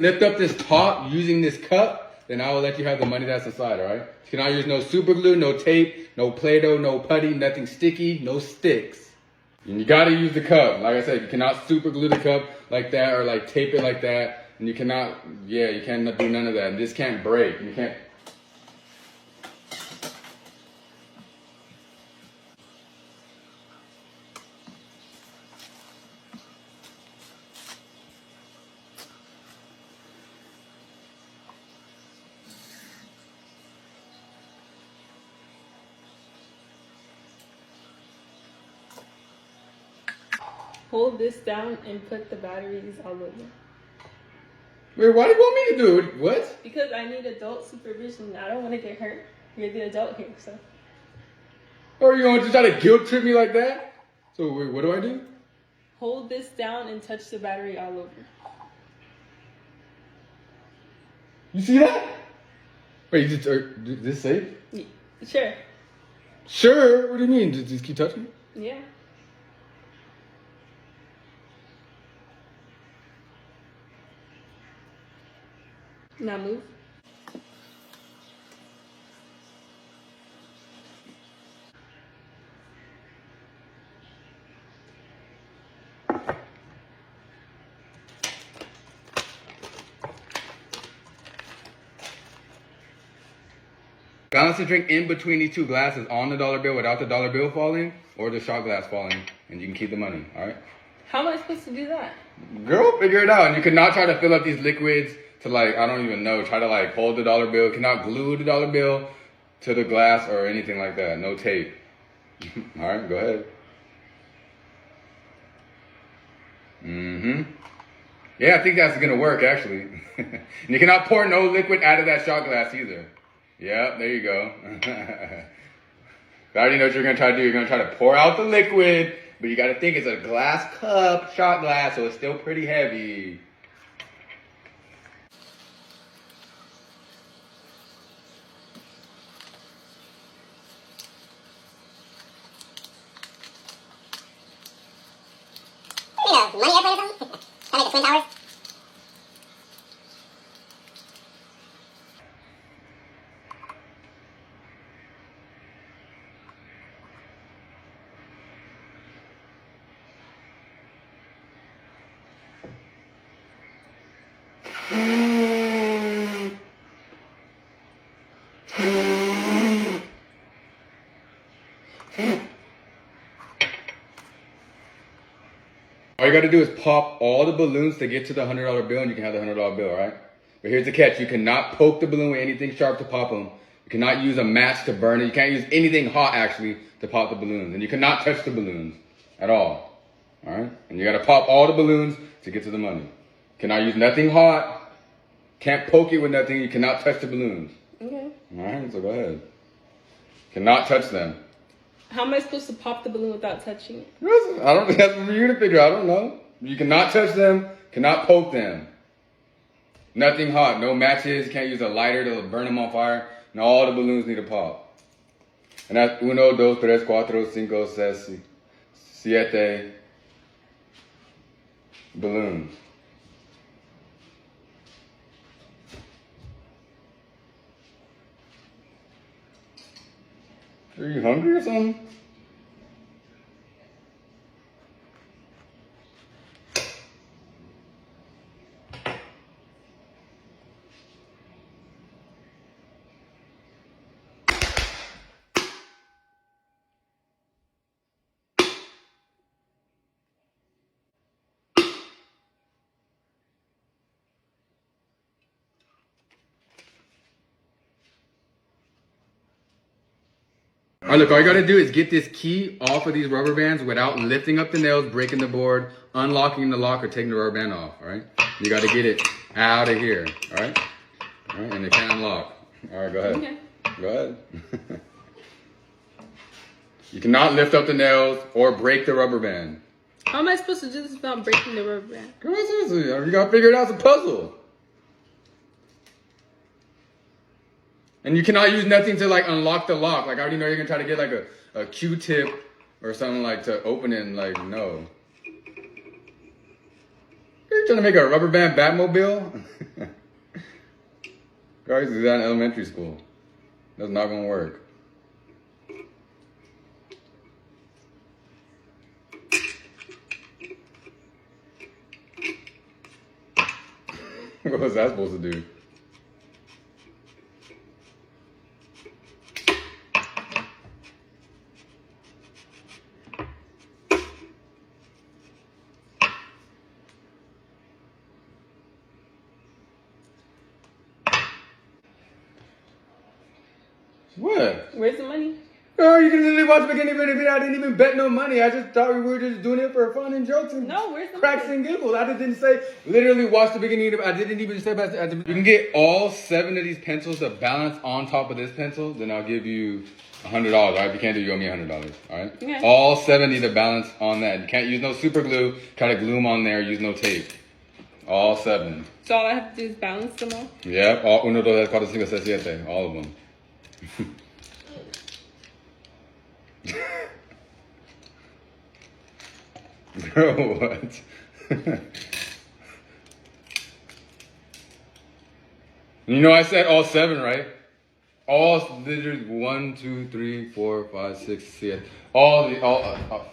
Lift up this top using this cup, then I will let you have the money that's inside, all right? You cannot use no super glue, no tape, no Play-Doh, no putty, nothing sticky, no sticks. And you gotta use the cup. Like I said, you cannot super glue the cup like that or like tape it like that. And you cannot, you can't do none of that. And this can't break. You can't. Hold this down and put the batteries all over. Wait, why do you want me to do it? What? Because I need adult supervision. I don't want to get hurt. You're the adult here, so. Or are you going to try to guilt trip me like that? So wait, what do I do? Hold this down and touch the battery all over. You see that? Wait, is this safe? Yeah, sure. Sure? What do you mean? Just keep touching it? Yeah. Now move. Balance the drink in between these two glasses on the dollar bill without the dollar bill falling or the shot glass falling, and you can keep the money, all right? How am I supposed to do that? Girl, figure it out. And you cannot try to fill up these liquids to like, I don't even know, try to like hold the dollar bill. You cannot glue the dollar bill to the glass or anything like that. No tape. All right, go ahead. Yeah, I think that's gonna work actually. And you cannot pour no liquid out of that shot glass either. Yeah, there you go. I already know what you're gonna try to do. You're gonna try to pour out the liquid, but you gotta think it's a glass cup, shot glass, so it's still pretty heavy. Money airplane or something? Kind of like the Twin Towers? All you gotta do is pop all the balloons to get to the $100 bill, and you can have the $100 bill, all right? But here's the catch. You cannot poke the balloon with anything sharp to pop them. You cannot use a match to burn it. You can't use anything hot, actually, to pop the balloons. And you cannot touch the balloons at all, all right? And you gotta pop all the balloons to get to the money. Cannot use nothing hot. Can't poke it with nothing. You cannot touch the balloons. Okay. All right, so go ahead. Cannot touch them. How am I supposed to pop the balloon without touching it? I don't think that's for you to figure out. I don't know. You cannot touch them, cannot poke them. Nothing hot, no matches, you can't use a lighter to burn them on fire. And all the balloons need to pop. And that's 1, 2, 3, 4, 5, 6, 7 balloons. Are you hungry or something? All right, look, all you gotta do is get this key off of these rubber bands without lifting up the nails, breaking the board, unlocking the lock, or taking the rubber band off, all right? You gotta get it out of here, all right? All right, and it can unlock. All right, go ahead. Okay. Go ahead. You cannot lift up the nails or break the rubber band. How am I supposed to do this without breaking the rubber band? Come on, seriously, you gotta figure it out, it's a puzzle. And you cannot use nothing to like unlock the lock. Like I already know you're gonna try to get like a Q-tip or something like to open it and like, no. You're trying to make a rubber band Batmobile? Guys, do that in elementary school. That's not gonna work. What was that supposed to do? What? Where's the money? Oh, you can literally watch the beginning video. I didn't even bet no money. I just thought we were just doing it for fun and jokes and No, where's the cracks money? and giggles. I didn't say literally watch the beginning of. I didn't even say about. You can get all 7 of these pencils to balance on top of this pencil. Then I'll give you $100. All right, if you can't do, you owe me $100. All right. Okay. All 7 need to balance on that. You can't use no super glue. Try to glue them on there. Use no tape. All 7. So all I have to do is balance them all? Yep. All 1, 2, 3, 4, 5, 6, 7. All of them. Bro, what? You know I said all 7, right? All there's 1, 2, 3, 4, 5, 6, 7. All.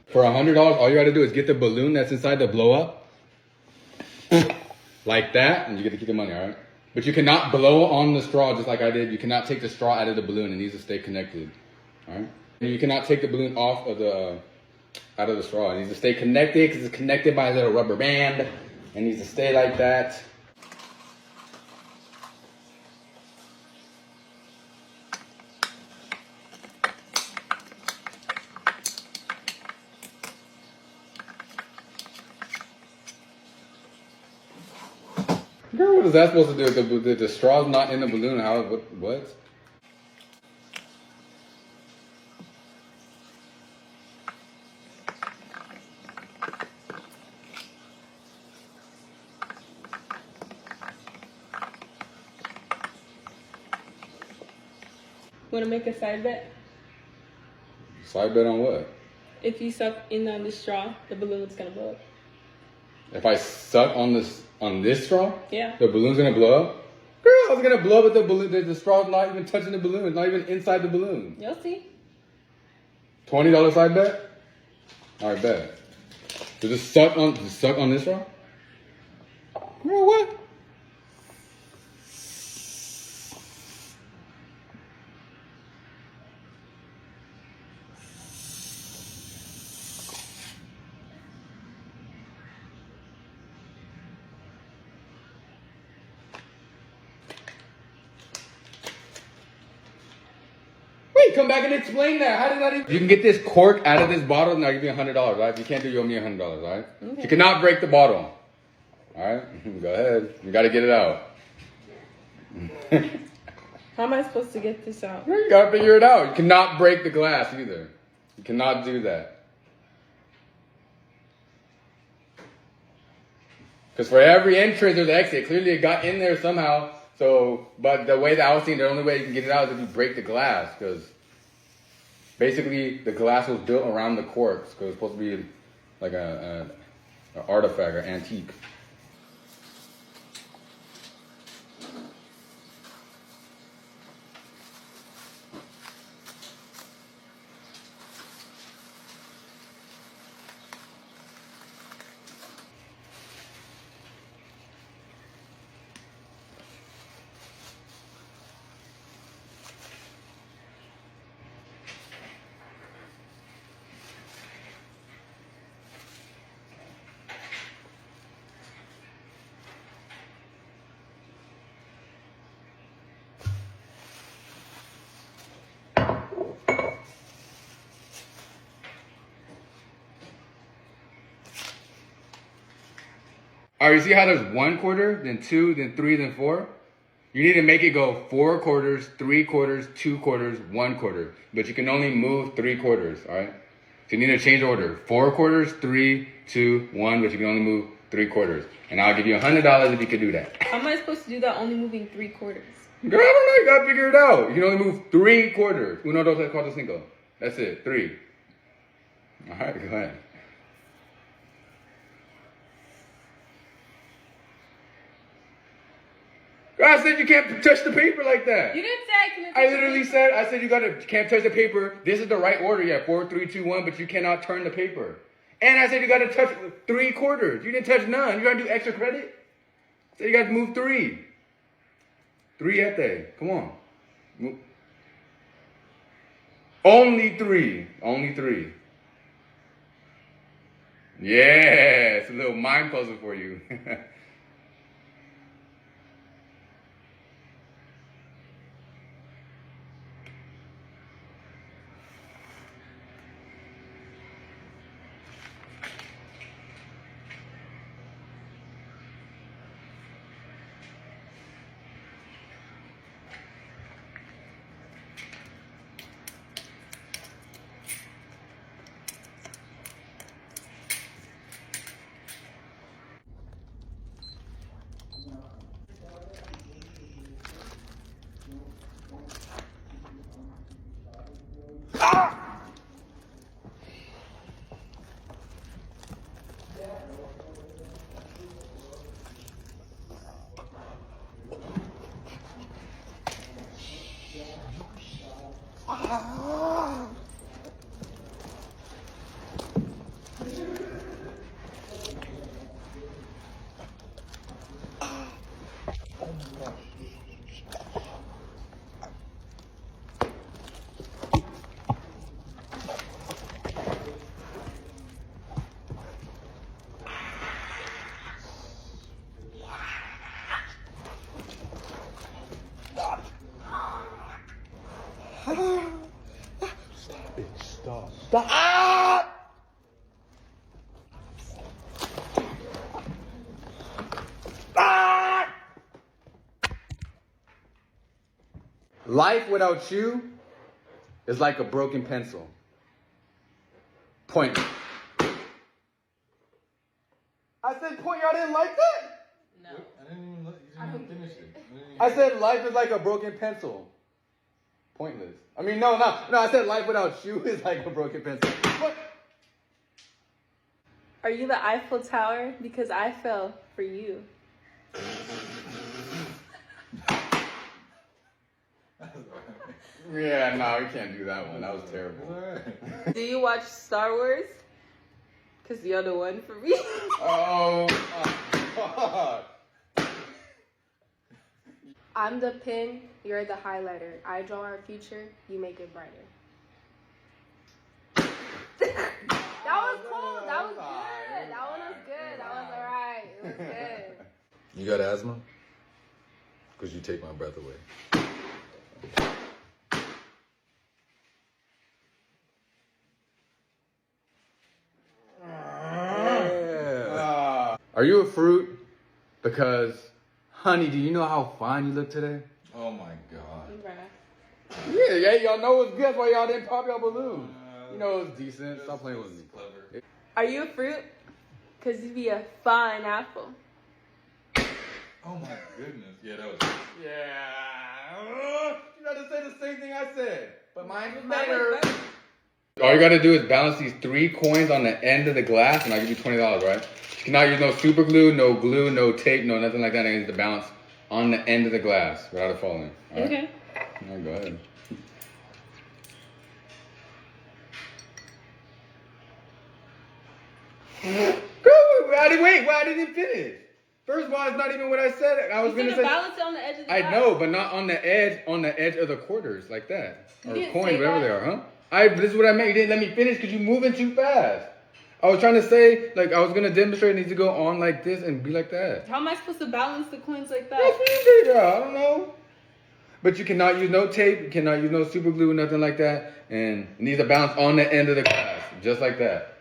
For $100, all you gotta do is get the balloon that's inside the blow up, like that, and you get to keep the money, all right? But you cannot blow on the straw just like I did. You cannot take the straw out of the balloon. It needs to stay connected, all right? And you cannot take the balloon off of out of the straw. It needs to stay connected because it's connected by a little rubber band. It needs to stay like that. Girl, what is that supposed to do? The straw's not in the balloon. How? What? Want to make a side bet? Side bet on what? If you suck in on the straw, the balloon's gonna blow up. If I suck on this straw, Yeah. the balloon's gonna blow up. Girl, I was gonna blow up with the balloon. The straw's not even touching the balloon. It's not even inside the balloon. You'll see. $20 side bet. All right, bet. So just suck on this straw. Girl, what? Wait, come back and explain that. How did that even... You can get this cork out of this bottle and I'll give you $100, right? If you can't do, you owe me $100, right? Okay. You cannot break the bottle. All right? Go ahead. You got to get it out. How am I supposed to get this out? You got to figure it out. You cannot break the glass either. You cannot do that. Because for every entrance there's an exit. Clearly it got in there somehow. So, but the way that I was seeing, the only way you can get it out is if you break the glass. Because basically the glass was built around the corks. Because it's supposed to be like an artifact or antique. All right, you see how there's 1 quarter, then 2, then 3, then 4? You need to make it go 4 quarters, 3 quarters, 2 quarters, 1 quarter. But you can only move 3 quarters, all right? So you need to change order. 4 quarters, 3, 2, 1, but you can only move 3 quarters. And I'll give you $100 if you can do that. How am I supposed to do that only moving 3 quarters? Girl, I don't know. You gotta figure it out. You can only move 3 quarters. Uno, dos, tres, cuatro, cinco. That's it. 3. All right, go ahead. I said you can't touch the paper like that. You didn't say I couldn't. I literally said, you can't touch the paper. This is the right order. Yeah, 4, 3, 2, 1, but you cannot turn the paper. And I said you gotta touch 3 quarters. You didn't touch none. You gotta do extra credit? I said you gotta move 3. 3 at that. Come on. Move. Only 3. Only 3. Yeah, it's a little mind puzzle for you. Stop. Ah! Ah! Life without you is like a broken pencil. Point. I said point, y'all didn't like that? No. I didn't even let you finish it. I said life is like a broken pencil. Pointless. I mean, no, I said life without you is like a broken pencil. What? Are you the Eiffel Tower? Because I fell for you. Yeah, no, we can't do that one. That was terrible. Do you watch Star Wars? Because you're the one for me. Oh, God. I'm the pen, you're the highlighter. I draw our future, you make it brighter. That was cool. That was good. That one was good. That was alright. It was good. You got asthma? Because you take my breath away. Are you a fruit? Because, honey, do you know how fine you look today? Oh my God. Yeah, y'all know it's good. That's why y'all didn't pop your balloon. You know it's decent. Stop playing with me. Clever. Are you a fruit? Because you'd be a fine apple. Oh my goodness. Yeah, that was. Yeah. You got to say the same thing I said. But mine was Mine was better. All you got to do is balance these 3 coins on the end of the glass, and I'll give you $20, right? You cannot use no super glue, no tape, no nothing like that. I need to balance on the end of the glass without it falling. All right? Okay. All right, go ahead. Wait, I didn't finish. First of all, it's not even what I said. I was You going to said say. balance it on the edge of the I glass. know, but not on the edge of the quarters like that. You Or didn't coins, say whatever that. they are, huh? This is what I meant. You didn't let me finish because you're moving too fast. I was trying to say, like, I was going to demonstrate it needs to go on like this and be like that. How am I supposed to balance the coins like That's that? what you figure out. I don't know. But you cannot use no tape. You cannot use no super glue, nothing like that. And it needs to bounce on the end of the glass, just like that.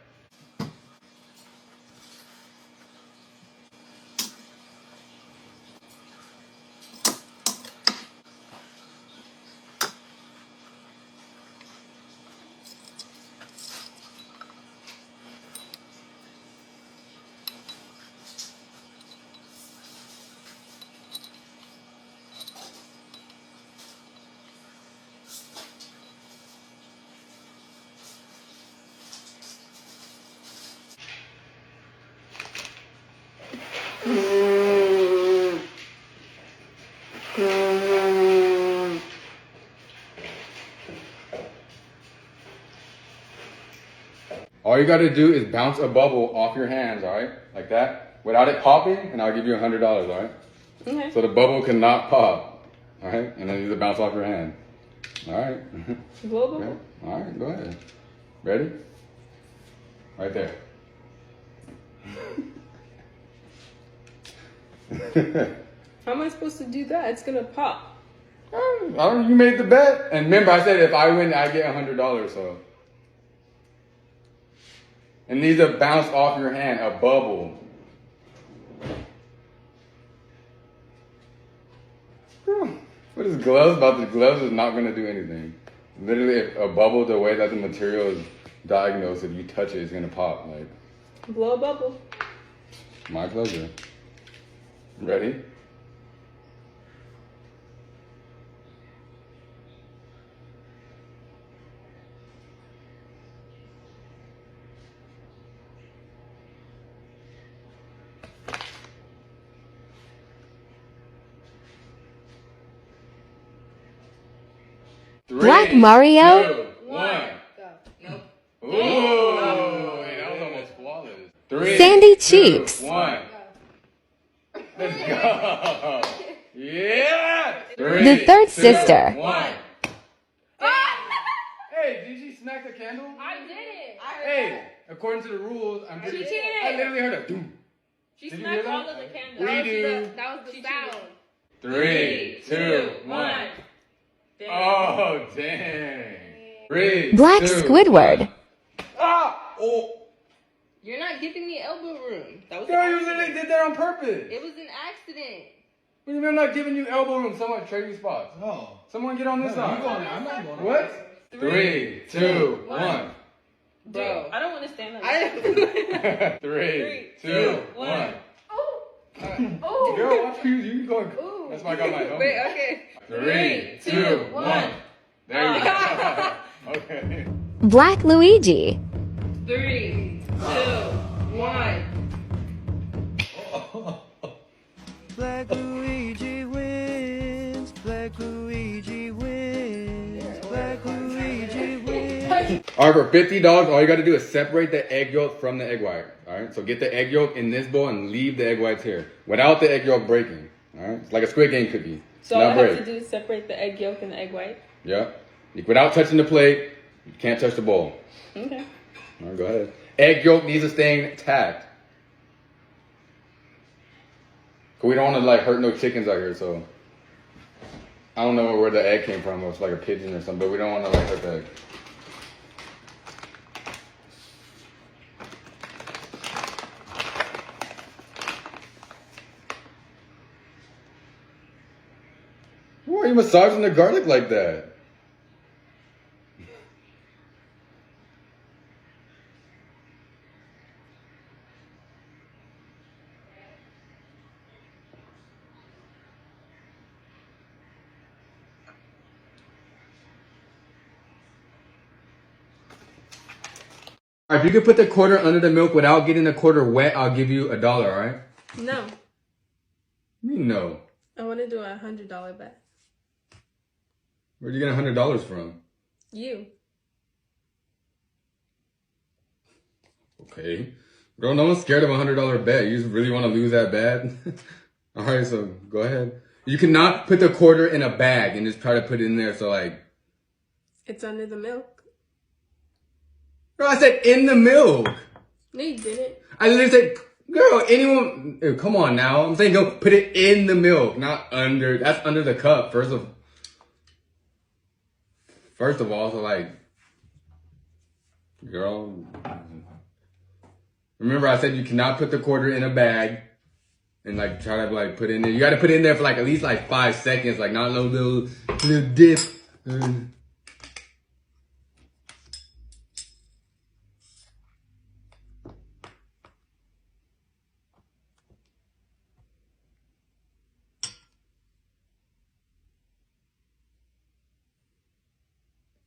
All you gotta do is bounce a bubble off your hands, all right? Like that, without it popping, and I'll give you $100, all right? Okay. So the bubble cannot pop, all right? And then you just bounce off your hand. All right. Blow bubble. Okay. All right, go ahead. Ready? Right there. How am I supposed to do that? It's gonna pop. I don't know, you made the bet. And remember, I said if I win, I get $100, so. It needs to bounce off your hand, a bubble. What is gloves about? The gloves is not going to do anything. Literally, if a bubble, the way that the material is diagnosed, if you touch it, it's going to pop. Like, Blow a bubble. my pleasure. Ready? Black Mario? 2, 1. Go. Nope. Ooh, hey, that was almost flawless. 3, Sandy 2, cheeks. 1. Let's go. Yeah. 3, The third 2, sister. 1. Hey, did she smack the candle? I did it. Hey, according to the rules, I'm pretty. She cheated. I literally heard a doom. She Did you hear smacked that? all of the candles. Redo. That was the sound. 3, 2, 1. Oh, dang. 3, Black 2, Squidward. 1. Ah! Oh. You're not giving me elbow room. That was Girl, an you accident. literally did that on purpose. It was an accident. What do you mean I'm not giving you elbow room? Someone trade you spots. Oh. Someone get on this side. I'm not going. What? 3, 2, 1. Bro, I don't want to stand up. 3, 2, 1. Oh. Girl, watch you going. Ooh. That's why I got my helmet. Wait, okay. 3, 2, 1. There you go. Okay. Black Luigi. 3, 2, 1. Black Luigi wins. Black Luigi wins. Black Luigi wins. All right, for $50, all you got to do is separate the egg yolk from the egg white. All right, so get the egg yolk in this bowl and leave the egg whites here without the egg yolk breaking. All right, it's like a Squid Game cookie. So all I Not have break. to do is separate the egg yolk and the egg white? Yeah, without touching the plate, you can't touch the bowl. Okay. All right, go ahead. Egg yolk needs to stay intact. Cause we don't want to like hurt no chickens out here, so I don't know where the egg came from. It was like a pigeon or something, but we don't want to like hurt the egg. Why are you massaging the garlic like that? All right, if you could put the quarter under the milk without getting the quarter wet, I'll give you $1, all right? No. You know. I want to do a $100 bet. Where'd you get $100 from? You. Okay. Girl, no one's scared of a $100 bet. You just really want to lose that bad? All right, so go ahead. You cannot put the quarter in a bag and just try to put it in there. So like, It's under the milk. girl, I said in the milk. No, you didn't. I literally said, girl, anyone, come on now. I'm saying go put it in the milk, not under. That's under the cup. First of all, so like, girl, remember I said you cannot put the quarter in a bag and like try to like put it in there. You got to put it in there for like at least like 5 seconds, like not no little dip.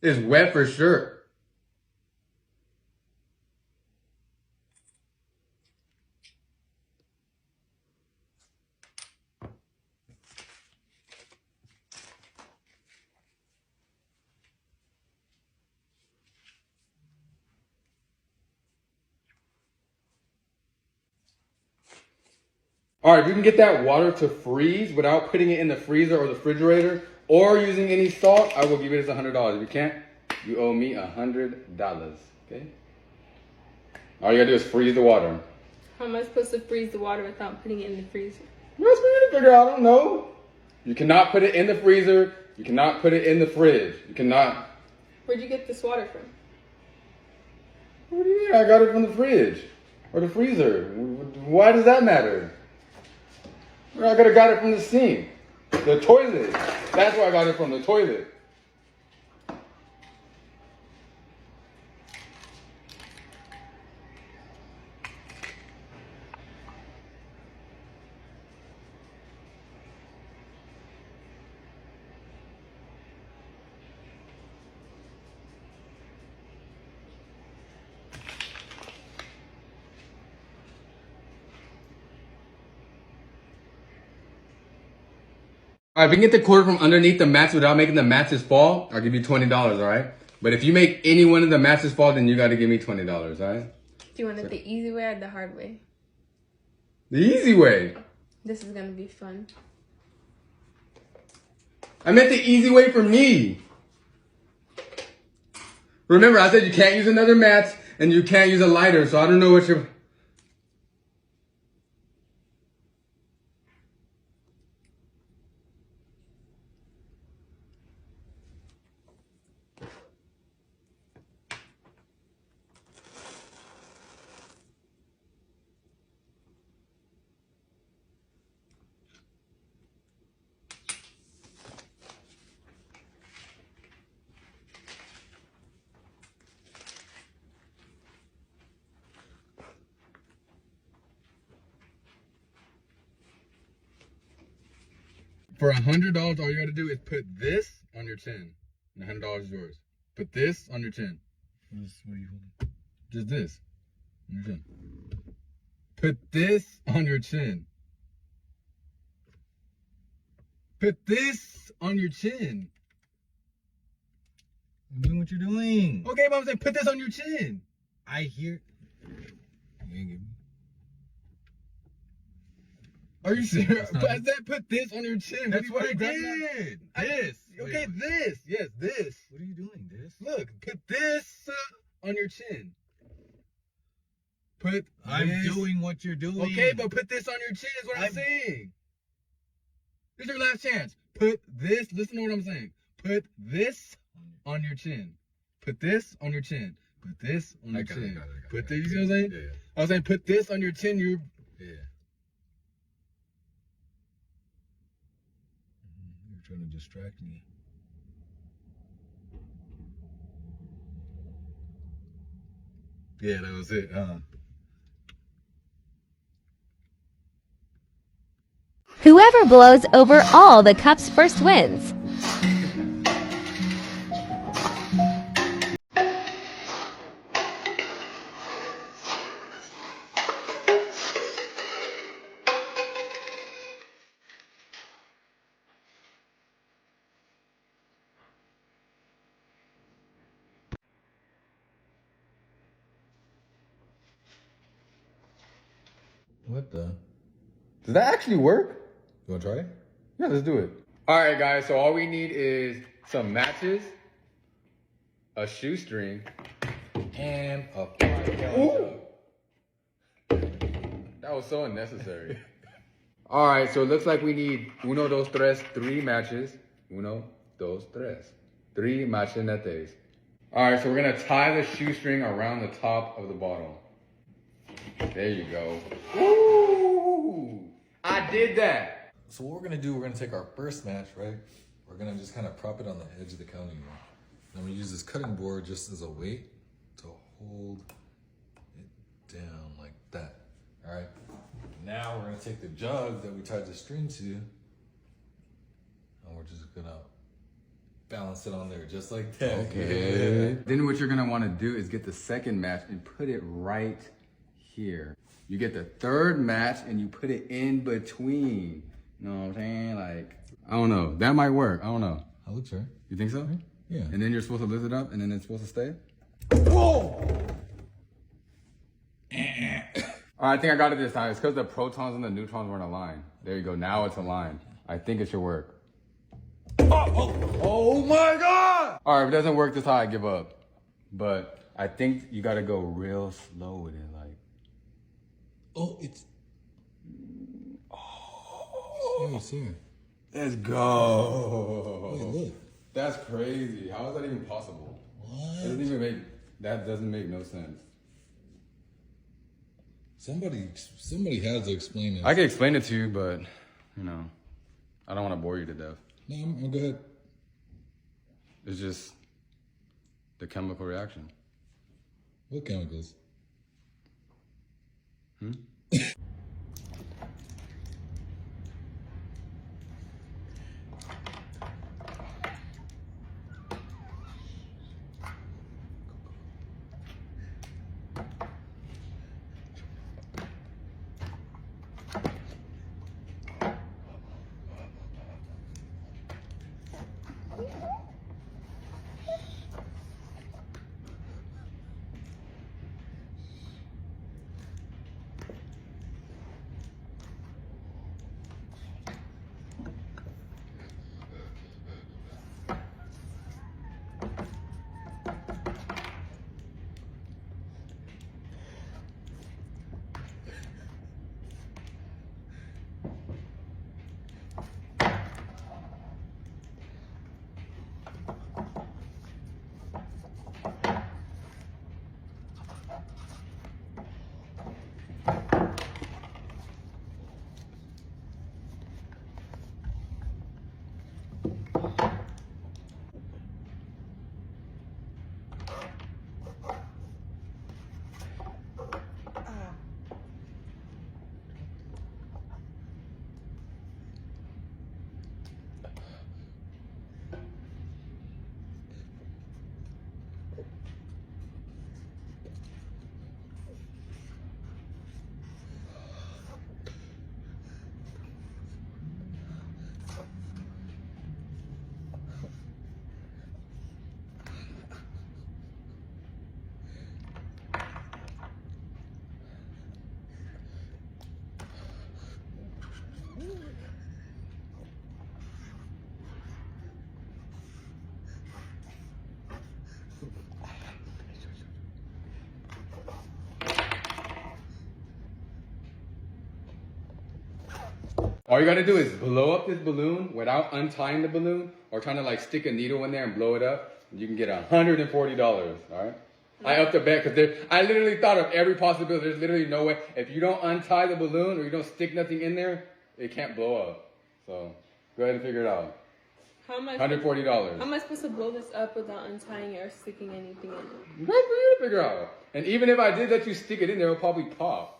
It's wet for sure. All right, if you can get that water to freeze without putting it in the freezer or the refrigerator or using any salt, I will give you this $100. If you can't, you owe me $100, okay? All you gotta do is freeze the water. How am I supposed to freeze the water without putting it in the freezer? That's for you to figure out, I don't know. You cannot put it in the freezer. You cannot put it in the fridge. You cannot. Where'd you get this water from? What do you mean? I got it from the fridge or the freezer. Why does that matter? I could have got it from the sink, the toilet. That's where I got it from, the toilet. All right, if you can get the cord from underneath the mats without making the matches fall, I'll give you $20, all right? But if you make any one of the matches fall, then you got to give me $20, all right? Do you want it the easy way or the hard way? The easy way. This is gonna be fun. I meant the easy way for me. Remember, I said you can't use another match and you can't use a lighter, so I don't know what you're... For $100, all you gotta do is put this on your chin. And $100 is yours. Put this on your chin. What are you holding? Just this. On your chin. Put this on your chin. Put this on your chin. I'm doing what you're doing. Okay, but I'm saying put this on your chin. I hear. You ain't give me. Are you serious? That's not I it. said put this on your chin. That's What what I do you want? did. This. Wait, Okay, wait. this. Yes, this. What are you doing, this? Look, put this on your chin. Put I'm this. doing what you're doing. Okay, but put this on your chin is what I'm saying. This is your last chance. Put this, listen to what I'm saying. Put this on your chin. Put this on your chin. Put this on your chin. Put this, you see what I'm saying? Yeah. I was saying put this on your chin, you... Yeah. You're trying to distract me. Yeah, that was it, Whoever blows over all the cups first wins. What the? Does that actually work? You want to try it? Yeah, let's do it. All right, guys, so all we need is some matches, a shoestring, And a 5-gallon jug. that was so unnecessary. All right, so it looks like we need uno, dos, tres, 3 matches. Uno, dos, tres. 3 machenetes. All right, so we're gonna tie the shoestring around the top of the bottle. There you go. Ooh, I did that. So what we're gonna do, we're gonna take our first match, right? We're gonna just kind of prop it on the edge of the counting board. And I'm gonna use this cutting board just as a weight to hold it down like that. All right. Now we're gonna take the jug that we tied the string to, and we're just gonna balance it on there just like that. Okay. Yeah. Then what you're gonna wanna do is get the second match and put it right here. You get the third match and you put it in between. You know what I'm saying? Like, I don't know. That might work. I don't know. That looks right. You think so? Yeah. And then you're supposed to lift it up and then it's supposed to stay? Whoa! All right, I think I got it this time. It's because the protons and the neutrons weren't aligned. There you go. Now it's aligned. I think it should work. Oh my God! All right, if it doesn't work this high, I give up. But I think you got to go real slow with it. Like, Oh, it's. Oh, see. let's go. Wait, look. That's crazy. How is that even possible? That doesn't make no sense. Somebody has to explain it. I can explain it to you, but, I don't want to bore you to death. No, I'm go ahead. It's just the chemical reaction. What chemicals? All you gotta do is blow up this balloon without untying the balloon or trying to like stick a needle in there and blow it up. You can get $140, all right? I upped the bet because I literally thought of every possibility. There's literally no way. If you don't untie the balloon or you don't stick nothing in there, it can't blow up. So go ahead and figure it out. How am I $140. How am I supposed to blow this up without untying it or sticking anything in it? That's for you to figure out. And even if I did let you stick it in there, it'll probably pop.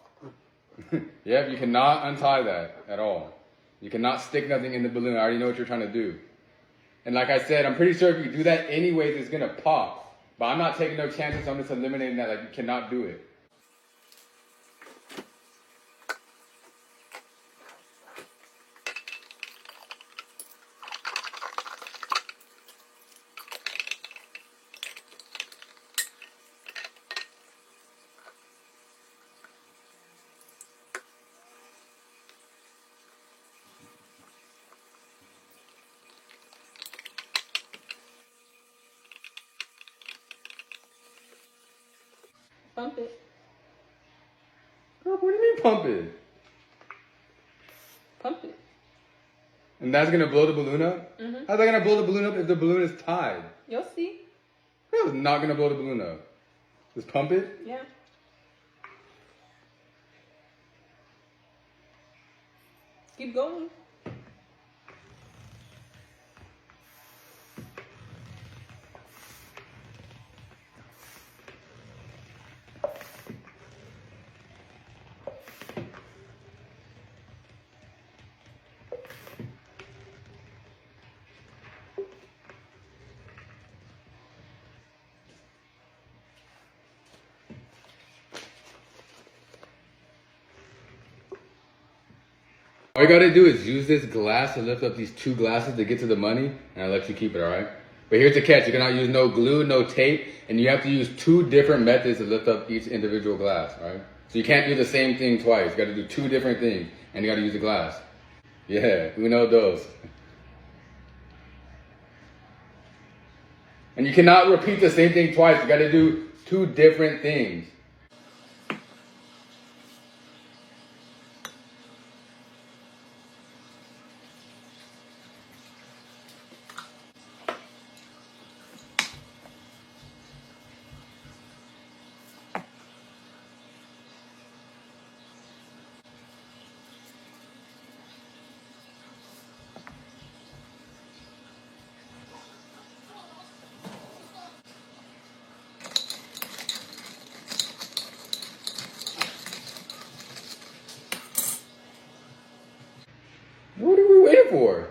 Yep, you cannot untie that at all. You cannot stick nothing in the balloon. I already know what you're trying to do. And like I said, I'm pretty sure if you do that anyways, it's gonna pop. But I'm not taking no chances, so I'm just eliminating that. Like, you cannot do it. Pump it. What do you mean pump it? Pump it. And that's gonna blow the balloon up? Mm-hmm. How's that gonna blow the balloon up if the balloon is tied? You'll see. It's not gonna blow the balloon up. Just pump it? Yeah. Keep going. All you gotta do is use this glass to lift up these two glasses to get to the money, and I'll let you keep it, alright? But here's the catch, you cannot use no glue, no tape, and you have to use two different methods to lift up each individual glass, alright? So you can't do the same thing twice. You got to do two different things, and you got to use the glass. Yeah, uno, dos. And you cannot repeat the same thing twice. You got to do two different things. What are we waiting for?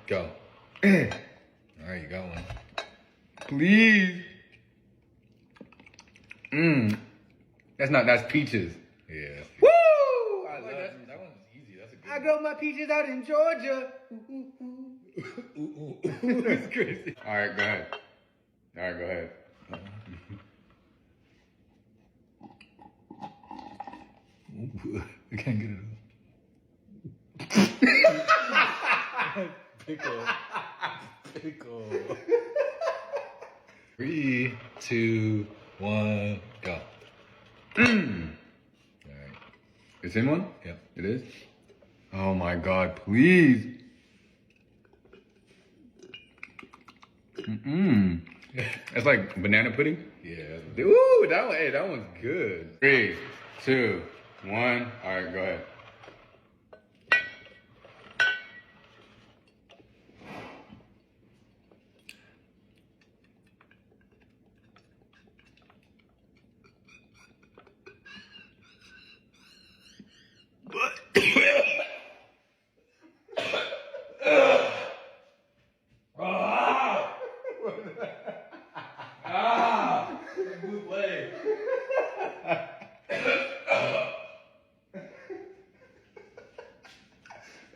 Go. All right, you got one. Please. That's peaches. Yeah. Woo! I love That one's easy. That's a good I grow my peaches out in Georgia. That's crazy. All right, go ahead. All right, go ahead. I can't get it up. Pickle. Pickle. 3, 2, 1, go. All right. It's in one? Yep. It is? Oh my God, please. That's like banana pudding? Yeah. Ooh, that one's good. 3, 2, 1. All right, go ahead.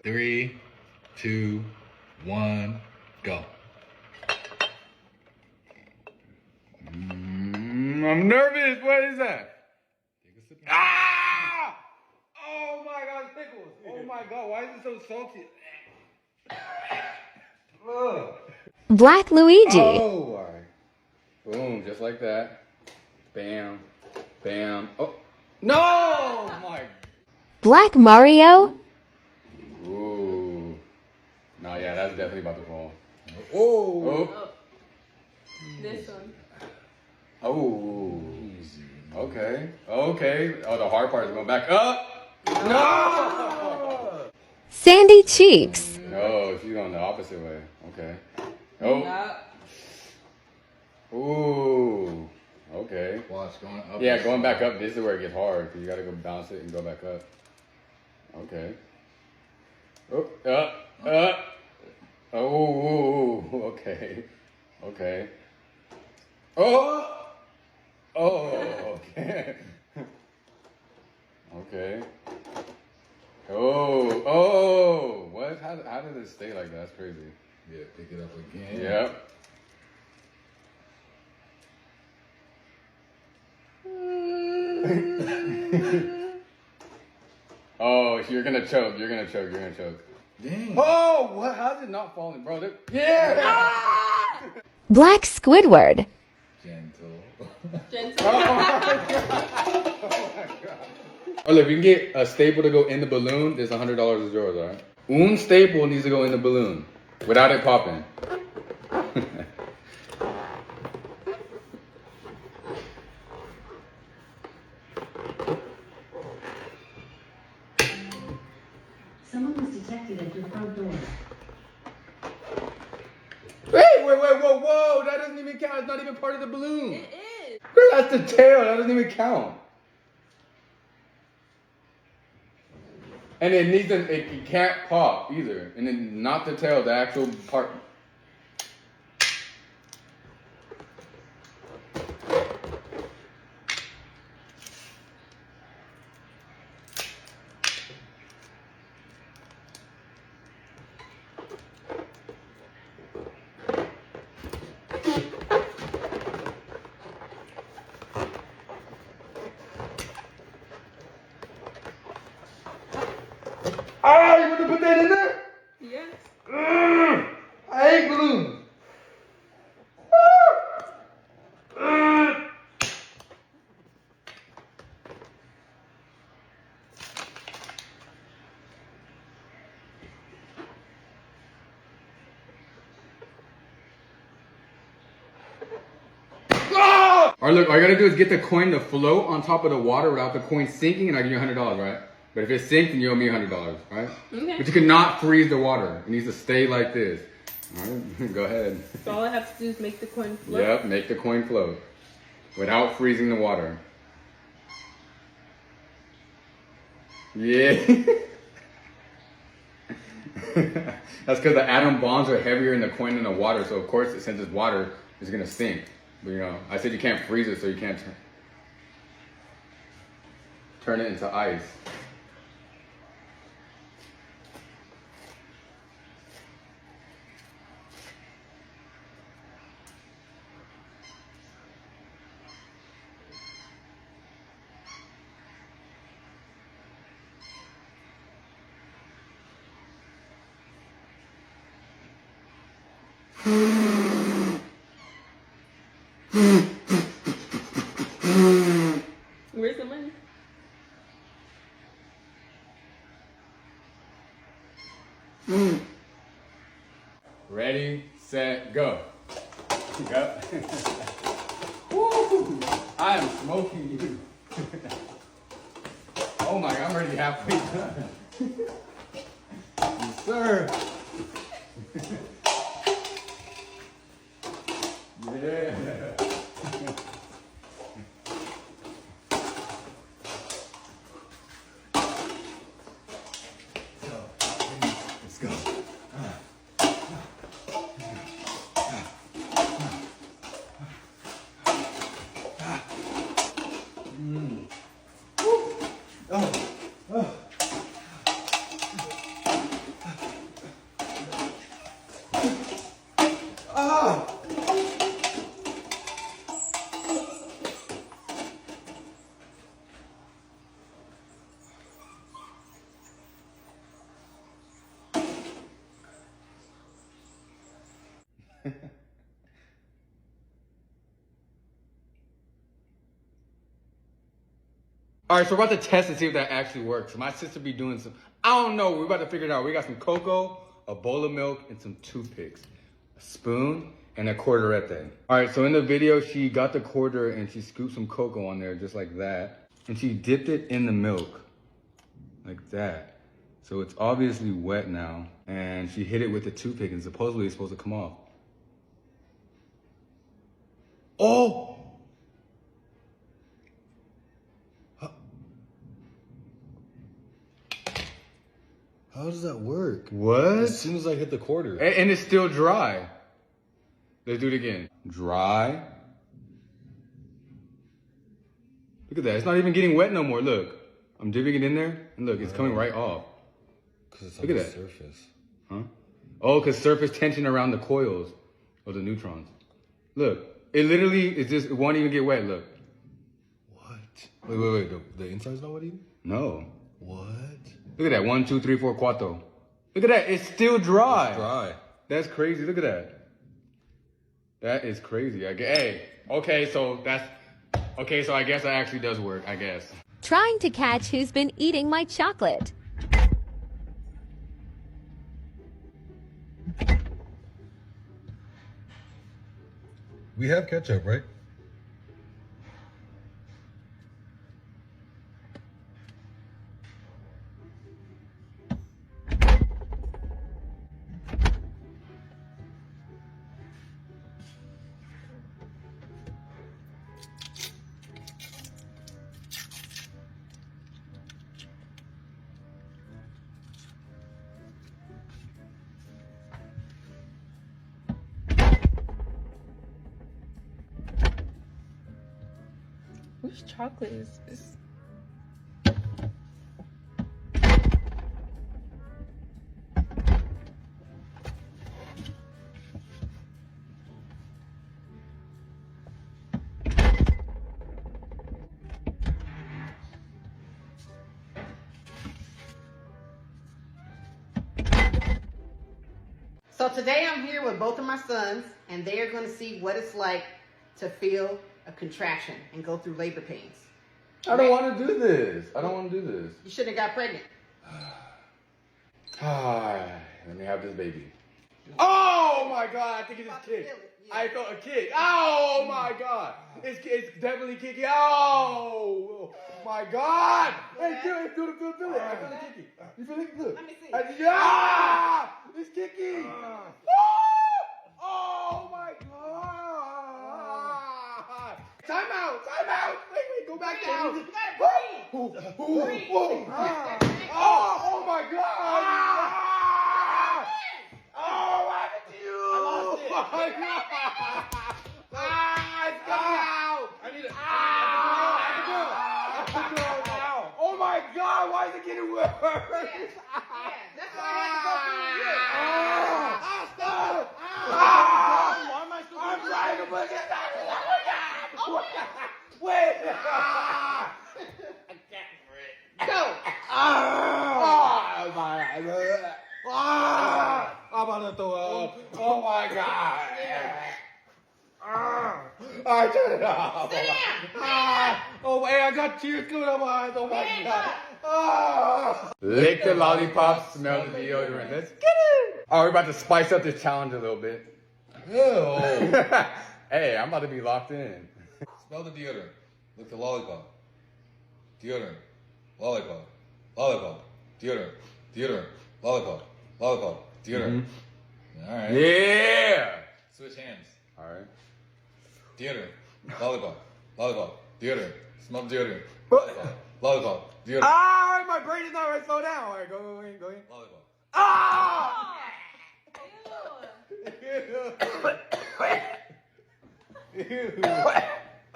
Three, 2, 1, go. I'm nervous. What is that? Take a sip. Ah! Oh my God, pickles. Oh my God, why is it so salty? Ugh. Black Luigi. Oh, all right. Boom, just like that. Bam, bam. Oh, no! My. Black Mario. Ooh. No, yeah, that's definitely about to fall. Oh. Oh. This one. Oh. Okay. Okay. Oh, the hard part is going back up. No! Sandy Cheeks. No, she's going the opposite way. Okay. Oh. Ooh. Okay. Watch, going up. Yeah, going back up, this is where it gets hard because you got to go bounce it and go back up. Okay. Oh, oh, okay. Okay. Oh! Oh, okay. Okay. Oh, what? How did it stay like that? That's crazy. Yeah, pick it up again. Yep. Oh, you're gonna choke. You're gonna choke. You're gonna choke. Dang. Oh, what? How's it not falling, bro? Yeah. Black Squidward. Gentle. Oh, look, we can get a staple to go in the balloon. There's $100 is yours, all right? Un staple needs to go in the balloon without it popping. Someone was detected at your front door. Wait, whoa. That doesn't even count. It's not even part of the balloon. It is. Girl, that's the tail. That doesn't even count. And it can't pop either. And then not the tail, the actual part. Ah, you want to put that in there? Yes. I hate balloons. Alright, look, all you gotta do is get the coin to float on top of the water without the coin sinking, and I'll give you $100, right? But if it sinks, then you owe me $100, right? Okay. But you cannot freeze the water. It needs to stay like this. Alright, go ahead. So all I have to do is make the coin float. Yep, make the coin float without freezing the water. Yeah. That's because the atom bombs are heavier in the coin than the water, so of course, since it's water, it's gonna sink. But you know, I said you can't freeze it, so you can't turn it into ice. Where's the money? Ready, set, go. Yep. Woo! I am smoking you. Oh my God, I'm already halfway done. Yes, sir. Yeah. Let's go. All right, so we're about to test and see if that actually works. My sister be doing some, I don't know, we're about to figure it out. We got some cocoa, a bowl of milk, and some toothpicks, a spoon, and a quarterette. All right, so in the video, she got the quarter and she scooped some cocoa on there just like that. And she dipped it in the milk, like that. So it's obviously wet now. And she hit it with the toothpick and supposedly it's supposed to come off. Oh! How does that work? What? As soon as I hit the quarter. And it's still dry. Let's do it again. Dry. Look at that. It's not even getting wet no more. Look. I'm dipping it in there. And look, it's coming right off. Because it's Look on at the that. surface. Huh? Oh, because surface tension around the coils of the neutrons. Look. It literally is just, it won't even get wet. Look. What? Wait. The inside's not wet even? No. What? Look at that. 1, 2, 3, 4, 4. Look at that. It's still dry. It's dry. That's crazy. Look at that. That is crazy. Hey, okay, so I guess that actually does work, I guess. Trying to catch who's been eating my chocolate. We have ketchup, right? This chocolate is So today I'm here with both of my sons, and they are going to see what it's like to feel a contraction and go through labor pains. I don't want to do this. I don't want to do this. You shouldn't have got pregnant. Let me have this baby. Oh my God! I think it just kicked. I felt a kick. Oh my God! It's definitely kicking. Oh my God! Hey, feel it. I feel it kicking. You feel it? Look. Let me see. Yeah! It's kicking. Oh my God! Time out! Wait, go back down. You gotta breathe. Oh my God! Oh, what happened to you? I lost it. Oh my God! It's coming out! I need Oh my God! Why is it getting worse? Yeah, that's why I had to go through it. Stop. Why am I still I'm trying to put it out. Wait! Go. I'm about to throw up. Oh my God. I turn it off. Sit down. Oh, hey, I got tears coming out my eyes. Oh my God. Lick the lollipop, smell the deodorant. Let's get it. Oh, we're about to spice up this challenge a little bit. Ew. Hey, I'm about to be locked in. Smell the deodorant. Lick the lollipop. Deodorant. Lollipop. Lollipop. Deodorant. Deodorant. Lollipop. Lollipop. Deodorant. Alright. Yeah. Switch hands. All right. Deodorant. Lollipop. Lollipop. Deodorant. Smell the deodorant. Lollipop. Lollipop. Deodorant. Ah, my brain is not right. Slow down. All right, go in. Lollipop. Ah!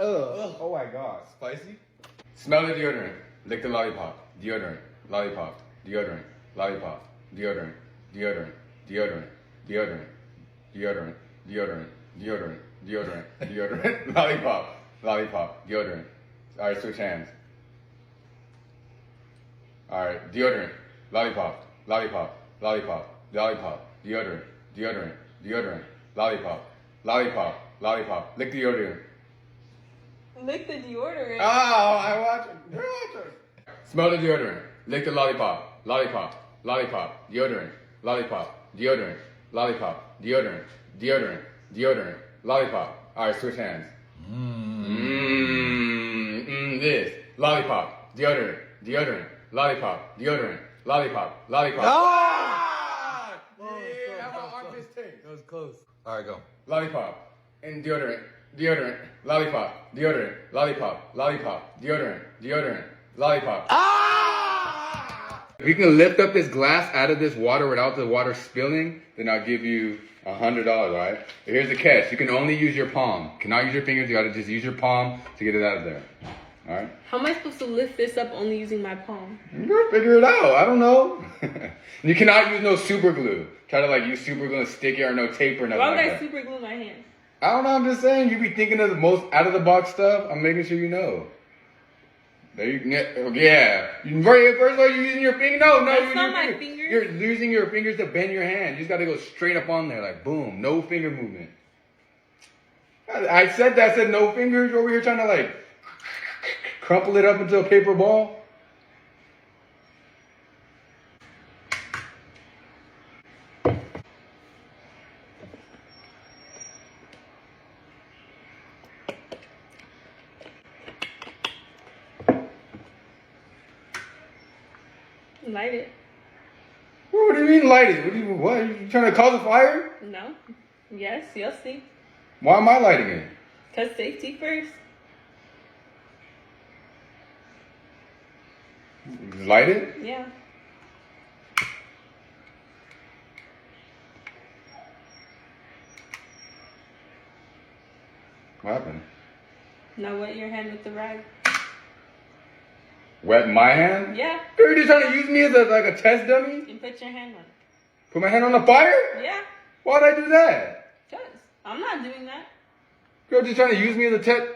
Oh my God. Spicy? Smell the deodorant. Lick the lollipop. Deodorant. Lollipop. Deodorant. Lollipop. Deodorant. Deodorant. Deodorant. Deodorant. Deodorant. Deodorant. Deodorant. Deodorant. Deodorant. Lollipop. Lollipop. Deodorant. All right, switch hands. All right, deodorant. Lollipop. Lollipop. Lollipop. Lollipop. Deodorant. Deodorant. Deodorant. Lollipop. Lollipop. Lollipop. Lick the deodorant. lick the deodorant. Oh, I watch it. Smell the deodorant. Lick the lollipop. Lollipop. Lollipop. Deodorant. Lollipop. Deodorant. Lollipop. Deodorant. Deodorant. Deodorant. Lollipop. All right, switch hands. This. Lollipop. Deodorant. Deodorant. Lollipop. Deodorant. Lollipop. Lollipop. Ah! Yeah, how about armpits taste? That was close. Alright, go. Lollipop. And deodorant. Deodorant. Lollipop. Deodorant. Lollipop. Lollipop. Deodorant. Deodorant. Lollipop. Ah! If you can lift up this glass out of this water without the water spilling, then I'll give you $100, all right? But here's the catch. You can only use your palm. Cannot use your fingers. You gotta just use your palm to get it out of there. All right? How am I supposed to lift this up only using my palm? You're gonna figure it out. I don't know. You cannot use no super glue. Try to like use super glue and stick it or no tape or nothing Why would like I that. super glue my hands? I don't know. I'm just saying. You be thinking of the most out of the box stuff. I'm making sure you know. There you yeah. First of all, you're using your finger. No, That's you're not using my your fingers. You're using your fingers to bend your hand. You just gotta go straight up on there, like boom, no finger movement. I said that. I said no fingers. You're over here trying to like crumple it up into a paper ball. Light it. What do you mean light it? What? Are you trying to cause a fire? No. Yes, you'll see. Why am I lighting it? Cause safety first. Light it? Yeah. What happened? Now wet your hand with the rag. Wet my hand? Yeah. Girl, you just trying to use me as a test dummy? And put your hand on it. Put my hand on the fire? Yeah. Why'd I do that? Because I'm not doing that. Girl, just trying to use me as a test.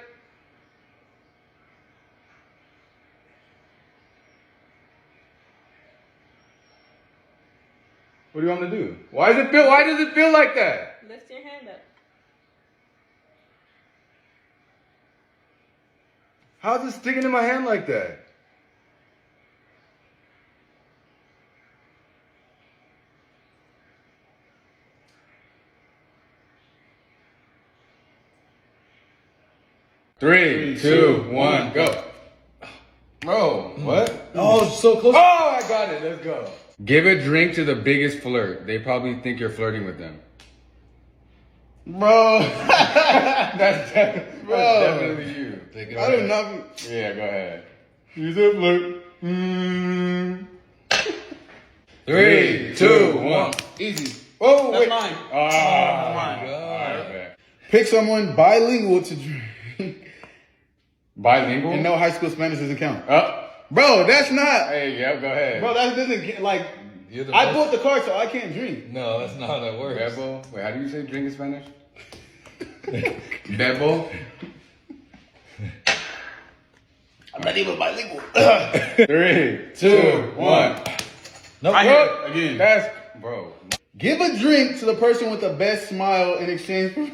What do you want me to do? Why does it feel like that? Lift your hand up. How's it sticking in my hand like that? Three, two, one, go. Bro, what? Oh, so close. Oh, I got it. Let's go. Give a drink to the biggest flirt. They probably think you're flirting with them. Bro. That's definitely you. I do not. Yeah, go ahead. You said flirt. Three, two, one. Easy. Oh, That's wait. mine. Oh, my God. All right, Pick someone bilingual to drink. bilingual? And no high school Spanish doesn't count. Up. Bro, that's not. Hey, yeah, go ahead. Bro, that doesn't, like, You're the I most- bought the card, so I can't drink. No, that's not how that works. Bebo. Wait, how do you say drink in Spanish? Bebo. I'm not even bilingual. 3, 2, 1. No, I bro. hit it again. That's bro. Give a drink to the person with the best smile in exchange for. Go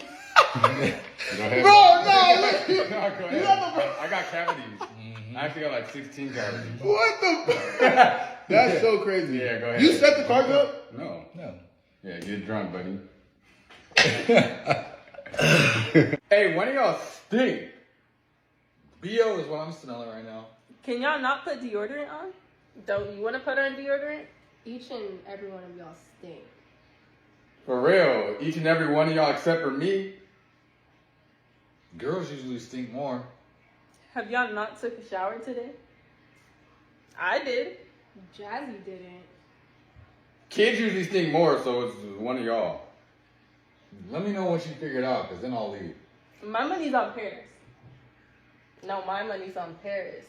ahead. Bro, no, look. No, go ahead. I got cavities. I actually got like 16 cavities. What the? That's so crazy. Yeah, go ahead. You set the cards up? No. No. Yeah, get drunk, buddy. Hey, one of y'all stink. BO is what I'm smelling right now. Can y'all not put deodorant on? Don't you want to put on deodorant? Each and every one of y'all stink. For real. Each and every one of y'all except for me. Girls usually stink more. Have y'all not took a shower today? I did. Jazzy didn't. Kids usually stink more, so it's one of y'all. Let me know what you figured out, because then I'll leave. My money's on Paris. No, my money's on Paris.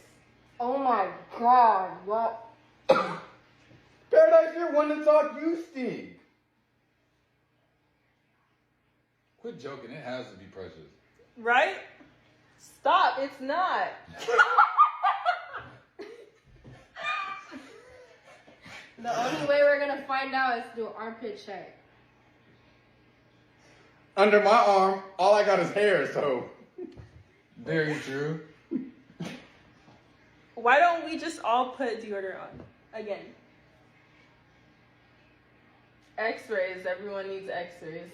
Oh my god, what? Paradise, you're one to talk, you stink. Quit joking. It has to be precious. Right? Stop, it's not. The only way we're gonna find out is to do an armpit check. Under my arm, all I got is hair, so. Very true. Why don't we just all put deodorant on? Again. X-rays. Everyone needs X-rays.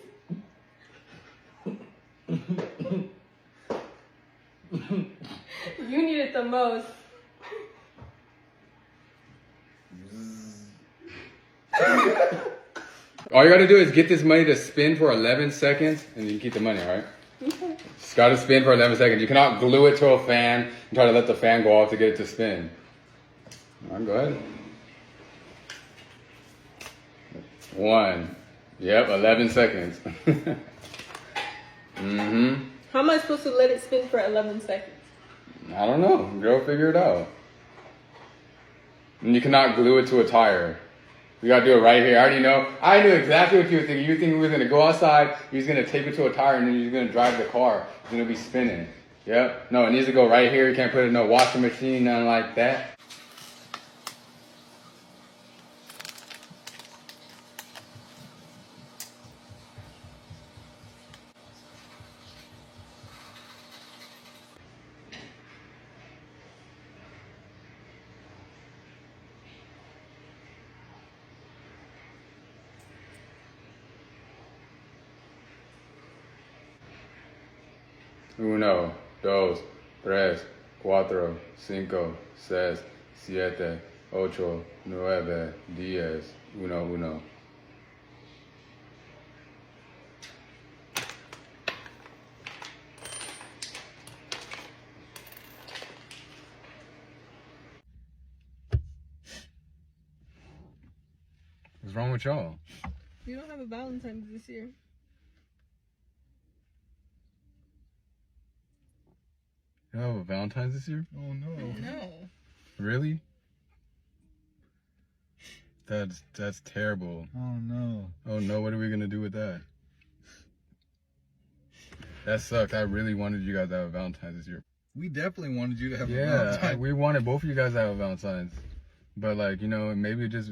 You need it the most. All you gotta do is get this money to spin for 11 seconds, and you can keep the money, alright? Just gotta spin for 11 seconds. You cannot glue it to a fan and try to let the fan go off to get it to spin. Alright, go ahead. 1. Yep, 11 seconds. How am I supposed to let it spin for 11 seconds? I don't know. Go figure it out. And you cannot glue it to a tire. You gotta do it right here. I already know. I knew exactly what you were thinking. You were thinking we were gonna go outside, you was gonna tape it to a tire, and then you're gonna drive the car. It's gonna be spinning. Yep. No, it needs to go right here. You can't put it in no washing machine, nothing like that. Uno, dos, tres, cuatro, cinco, seis, siete, ocho, nueve, diez, uno. What's wrong with y'all? We don't have a Valentine's this year. You don't have a Valentine's this year? Oh no. No. Really? That's terrible. Oh no. Oh no, what are we gonna do with that? That sucks. I really wanted you guys to have a Valentine's this year. We definitely wanted you to have a Yeah, Valentine's. we wanted both of you guys to have a Valentine's. But like, you know, maybe it just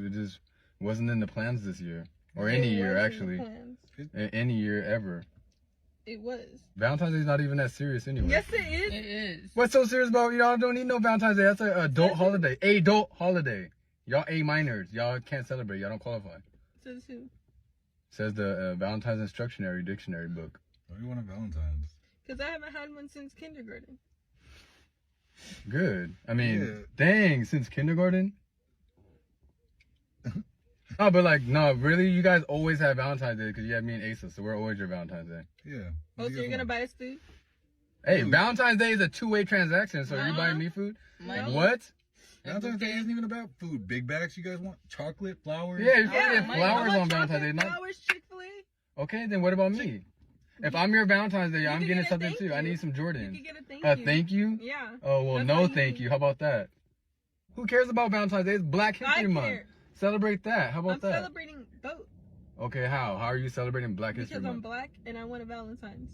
wasn't in the plans this year. Or any year, actually. Any year ever. It was. Valentine's Day is not even that serious anyway. Yes, it is. It is. What's so serious about y'all don't need no Valentine's Day? That's an adult holiday. Adult holiday. Y'all A minors. Y'all can't celebrate. Y'all don't qualify. Says who? Says the Valentine's Instructionary Dictionary book. Why do you want a Valentine's? Because I haven't had one since kindergarten. Good. I mean, Yeah. dang, since kindergarten? No, but like, no, really, you guys always have Valentine's Day because you have me and Asa, so we're always your Valentine's Day. Yeah. Oh, so you're going to buy us food? Hey, Food. Valentine's Day is a two-way transaction, so are you Uh-huh. buying me food? Money. What? Valentine's Day isn't even about food. Big bags you guys want? Chocolate, flowers? Yeah, you Yeah, get money. flowers I on want Valentine's Day. chocolate, Not... flowers, Chick-fil-A. Okay, then what about me? If I'm your Valentine's Day, I'm can getting get a something thank too. I you. need some You Jordans. can get a thank A you. thank you? Yeah. Oh, well, That's no all thank need. you. How about that? Who cares about Valentine's Day? It's Black History I Month. care. Celebrate that. How about I'm that? celebrating both. Okay, how? How are you celebrating Black History Because I'm Month? black and I want a Valentine's.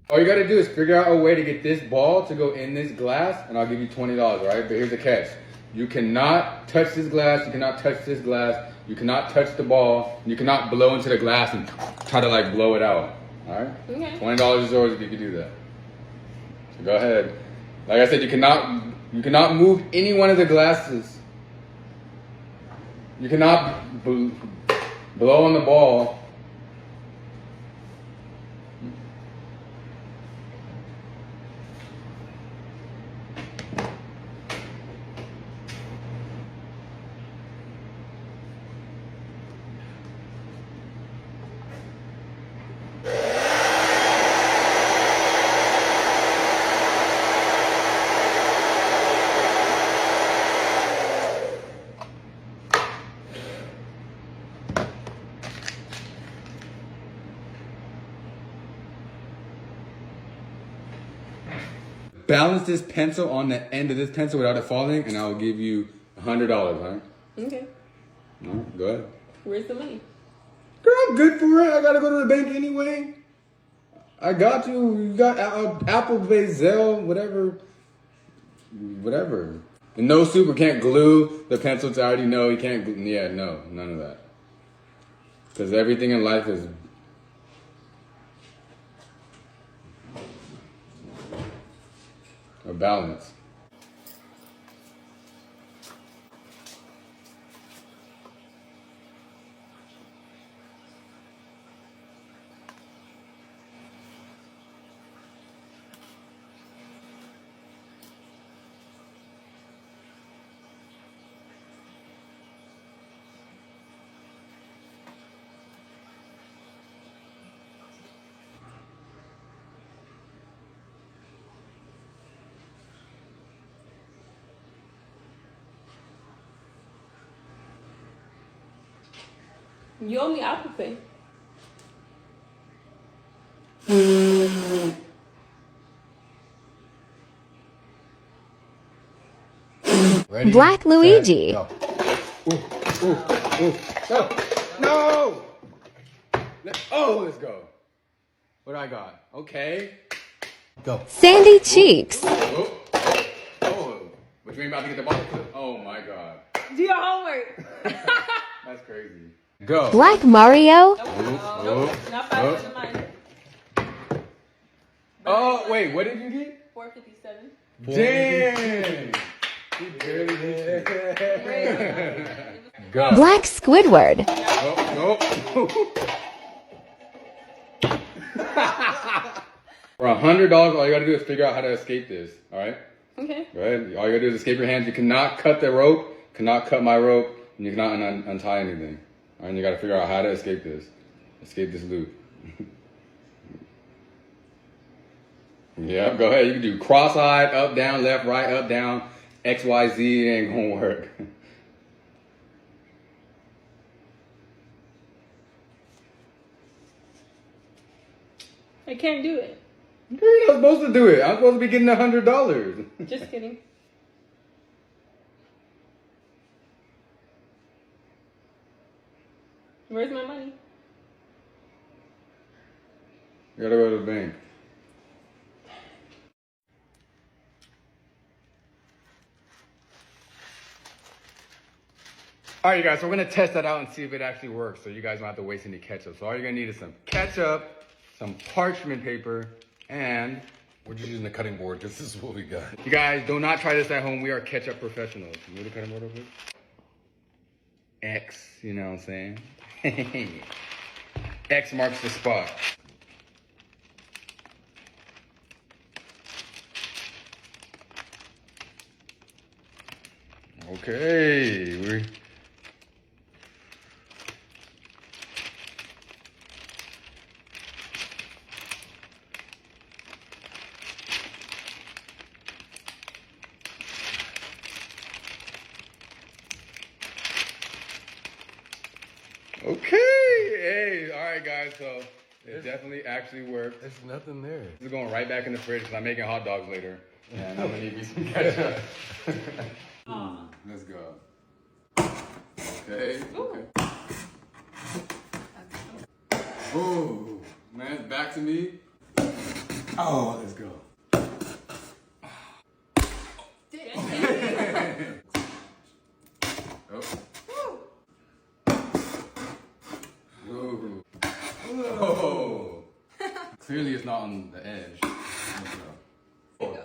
All you gotta do is figure out a way to get this ball to go in this glass, and I'll give you $20, right? But here's the catch. You cannot touch this glass, you cannot touch this glass, you cannot touch the ball, you cannot blow into the glass and try to like blow it out, all right? Okay. $20 is yours if you can do that. So go ahead. Like I said, you cannot move any one of the glasses. You cannot blow on the ball. Balance this pencil on the end of this pencil without it falling, and I'll give you $100, all right? Okay. All right, go ahead. Where's the money? Girl, I'm good for it. I gotta go to the bank anyway. I got you. You got Apple Pay, Zelle, whatever. Whatever. And no super can't glue the pencil to, I already know you can't glue. Yeah, no, none of that. Because everything in life is a balance. You owe me Apple Pay. Ready, Black Luigi. set, go. Go. No! Oh, let's go. What I got? Okay. Go. Sandy Cheeks. Oh. But you ain't about to get the ball? Oh my god. Do your homework. That's crazy. Go. Black Mario. Oh. Not faster than mine. Oh, wait, what did you get? 457. Dang! You barely did. Go. Black Squidward. Oh. For $100, all you gotta do is figure out how to escape this. All right? Okay. Go ahead. All you gotta do is escape your hands. You cannot cut the rope, cannot cut my rope, and you cannot untie anything. All right? And you gotta figure out how to escape this. Escape this loop. Yeah, go ahead. You can do cross-eyed, up, down, left, right, up, down, X, Y, Z. It ain't gonna work. I can't do it. You're not supposed to do it. I'm supposed to be getting $100. Just kidding. Where's my money? You gotta go to the bank. All right, you guys, so we're gonna test that out and see if it actually works, so you guys don't have to waste any ketchup. So all you're gonna need is some ketchup, some parchment paper, and We're just using the cutting board because this is what we got. you guys do not try this at home. We are ketchup professionals. Move the cutting board over. X, you know what I'm saying? X marks the spot. Okay, we. Okay, hey, all right, guys. So it definitely actually worked. There's nothing there. This is going right back in the fridge because I'm making hot dogs later, and I'm gonna need me some ketchup. Let's go. Okay. Okay. Oh, man, it's back to me. Oh, let's go. Oh. Oh. Clearly it's not on the edge. Let's go.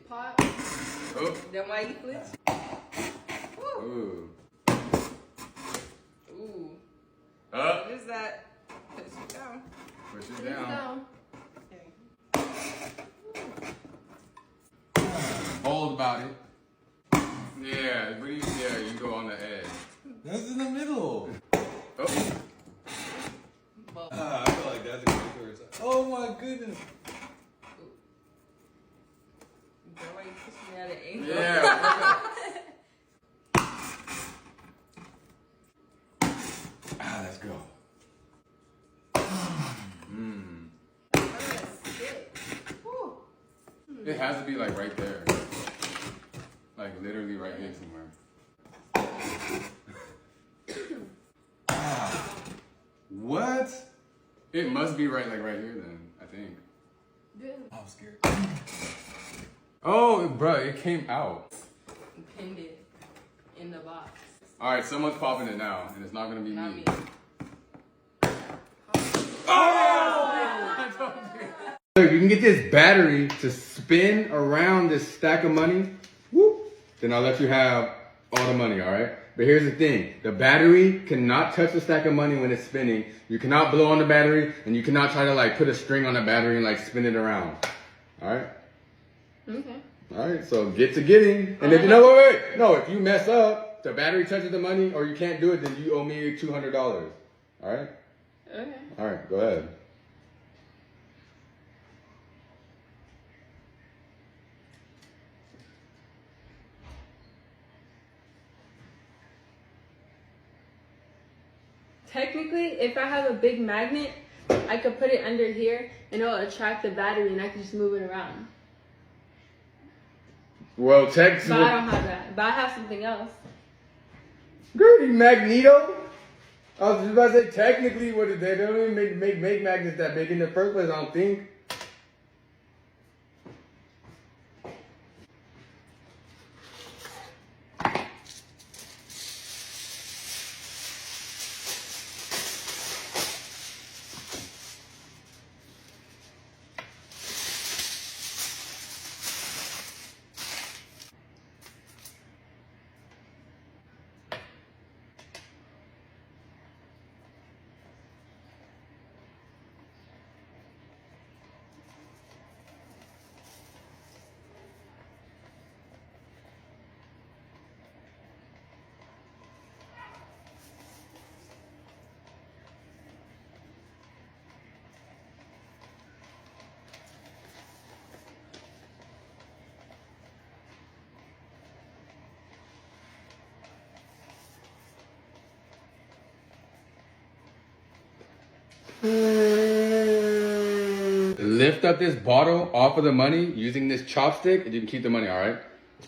Pot. Oh. Then why you flip? Ooh. Ooh. Up. What is that? Push it down. Push it down. Bold about it. Yeah, but you go on the edge. That's in the middle. Oh. I feel like that's a good choice. Oh my goodness. Then why you push me at an angle? Yeah. Let's go. It has to be like right there. Like literally right here somewhere. What? It must be right like right here then, I think. I'm scared. Oh, bro, it came out. You pinned it in the box. All right, someone's popping it now, and it's not gonna be Not me. me. Look, you can get this battery to spin around this stack of money. Whoop. Then I'll let you have all the money, all right? But here's the thing. The battery cannot touch the stack of money when it's spinning. You cannot blow on the battery, and you cannot try to like put a string on the battery and like spin it around. All right? Okay. All right, so get to getting. And if you know, wait. No, if you mess up, the battery touches the money or you can't do it, then you owe me $200. All right? Okay. All right, go ahead. Technically, if I have a big magnet, I could put it under here and it'll attract the battery and I can just move it around. Well, But technically, I don't have that. But I have something else. Gertie Magneto. I was just about to say, technically, what is they don't even make magnets that big in the first place, I don't think. lift up this bottle off of the money using this chopstick, and you can keep the money, all right?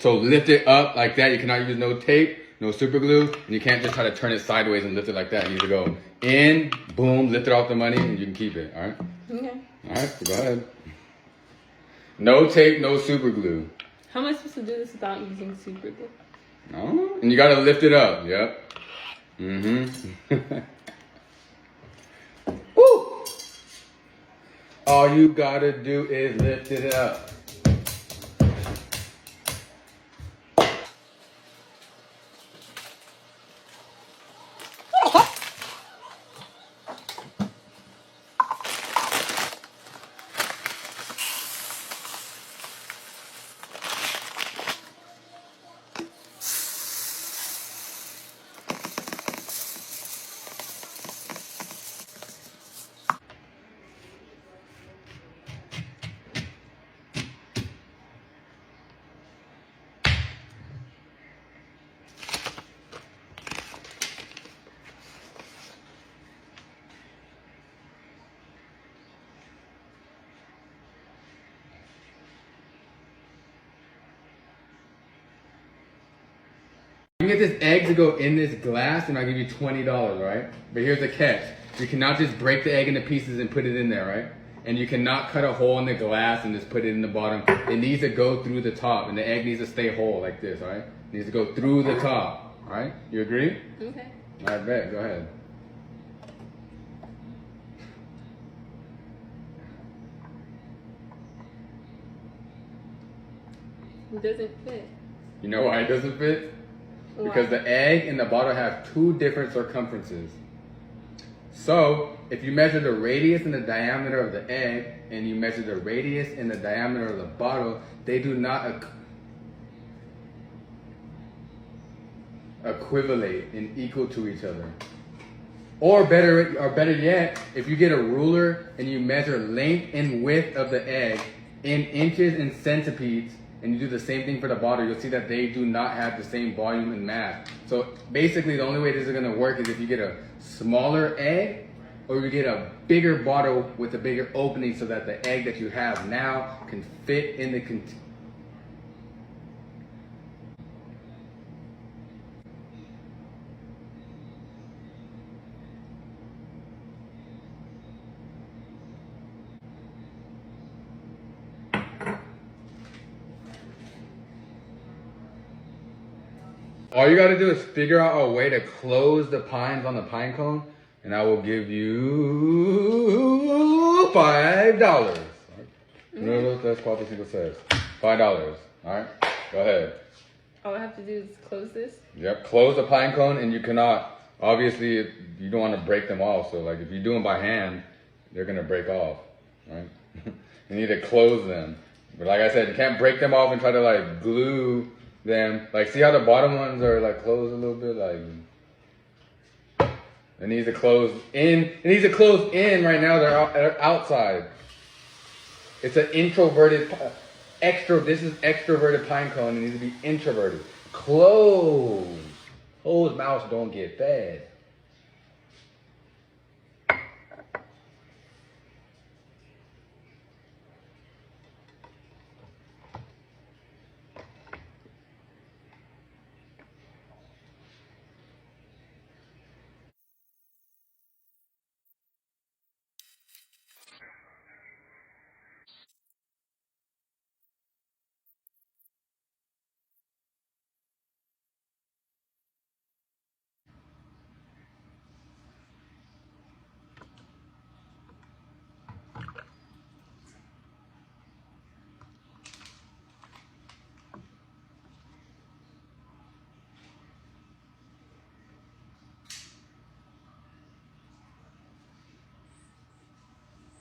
So lift it up like that. You cannot use no tape, no super glue, and you can't just try to turn it sideways and lift it like that. You need to go in, boom, lift it off the money, and you can keep it, all right? Okay. All right, so go ahead. No tape, no super glue. How am I supposed to do this without using super glue? I don't know. And you gotta lift it up, yep. Mm-hmm. Woo! All you gotta do is lift it up. You can get this egg to go in this glass and I'll give you $20, right? But here's the catch. You cannot just break the egg into pieces and put it in there, right? And you cannot cut a hole in the glass and just put it in the bottom. It needs to go through the top and the egg needs to stay whole like this, all right? It needs to go through the top, all right? You agree? Okay. All right, bet. Go ahead. It doesn't fit. You know why it doesn't fit? Why? Because the egg and the bottle have two different circumferences. So, if you measure the radius and the diameter of the egg, and you measure the radius and the diameter of the bottle, they do not equivalate and equal to each other. Or better yet, if you get a ruler and you measure length and width of the egg in inches and centipedes, and you do the same thing for the bottle, you'll see that they do not have the same volume and mass. So basically the only way this is gonna work is if you get a smaller egg or you get a bigger bottle with a bigger opening so that the egg that you have now can fit in the container. All you gotta do is figure out a way to close the pines on the pine cone, and I will give you $5. No, that's probably single says. $5. Alright? Go ahead. All I have to do is close this? Yep, close the pine cone, and you cannot, obviously, you don't want to break them off, so like if you do them by hand, they're gonna break off, right? You need to close them. But like I said, you can't break them off and try to like glue them. Like, see how the bottom ones are like closed a little bit? Like, it needs to close in. It needs to close in right now. They're outside. It's an introverted, this is extroverted pine cone. It needs to be introverted. Close. Closed mouths don't get fed.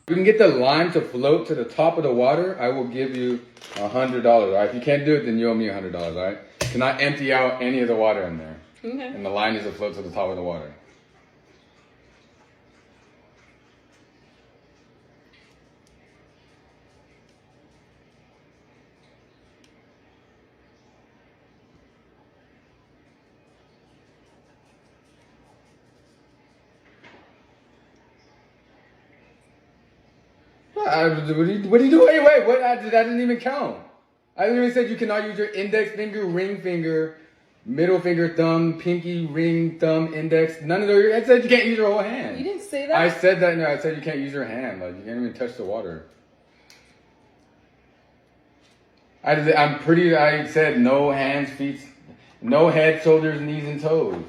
If you can get the lime to float to the top of the water, I will give you $100. All right? If you can't do it, then you owe me $100. All right? Cannot empty out any of the water in there. Okay. And the lime needs to float to the top of the water. What do you do? Wait, what? That didn't even count. I literally said you cannot use your index finger, ring finger, middle finger, thumb, pinky, ring, thumb, index. None of those. I said you can't use your whole hand. You didn't say that? I said that. No, I said you can't use your hand. Like, you can't even touch the water. I said no hands, feet, no head, shoulders, knees, and toes.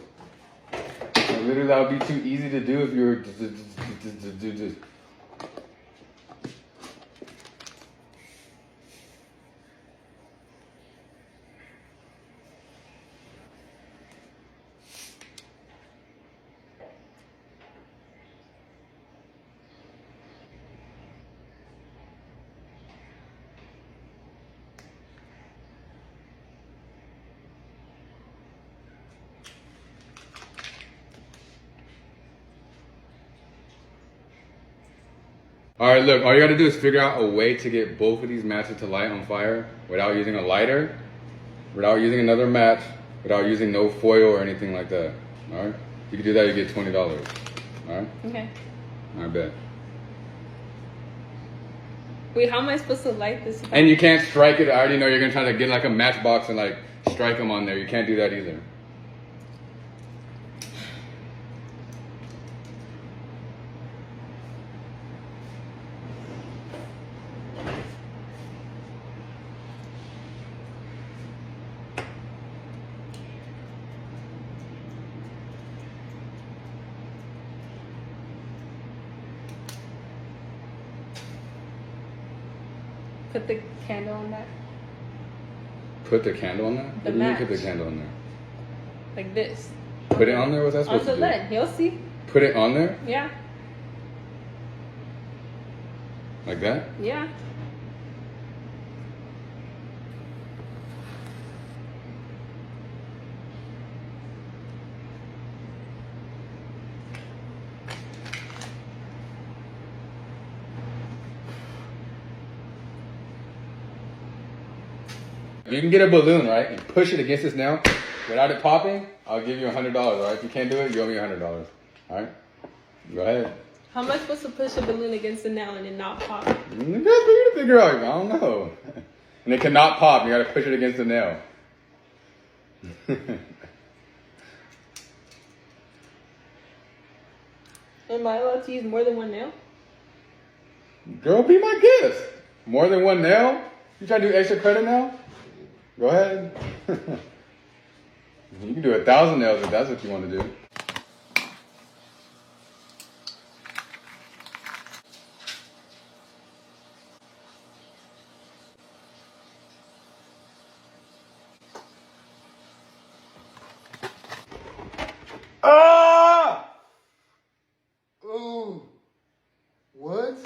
So literally, that would be too easy to do if you were just. All right, look, all you gotta do is figure out a way to get both of these matches to light on fire without using a lighter, without using another match, without using no foil or anything like that. All right? If you can do that, you get $20. All right? Okay. I bet. Wait, how am I supposed to light this? And you can't strike it. I already know you're gonna try to get like a matchbox and like strike them on there. You can't do that either. Put the candle on that. Put the candle on that? The What do you mean put the match. candle on there? Like this. Put it on there? What's that On supposed the to do? lead. You'll see. Put it on there? Yeah. Like that? Yeah. You can get a balloon, right? And push it against this nail without it popping. I'll give you $100, all right? If you can't do it, you owe me $100, all right? Go ahead. How am I supposed to push a balloon against the nail and it not pop? That's for you to figure out. I don't know. And it cannot pop. You gotta push it against the nail. Am I allowed to use more than one nail? Girl, be my guest. More than one nail? You trying to do extra credit now? Go ahead. You can do 1,000 nails if that's what you want to do. Ah! Ooh. What?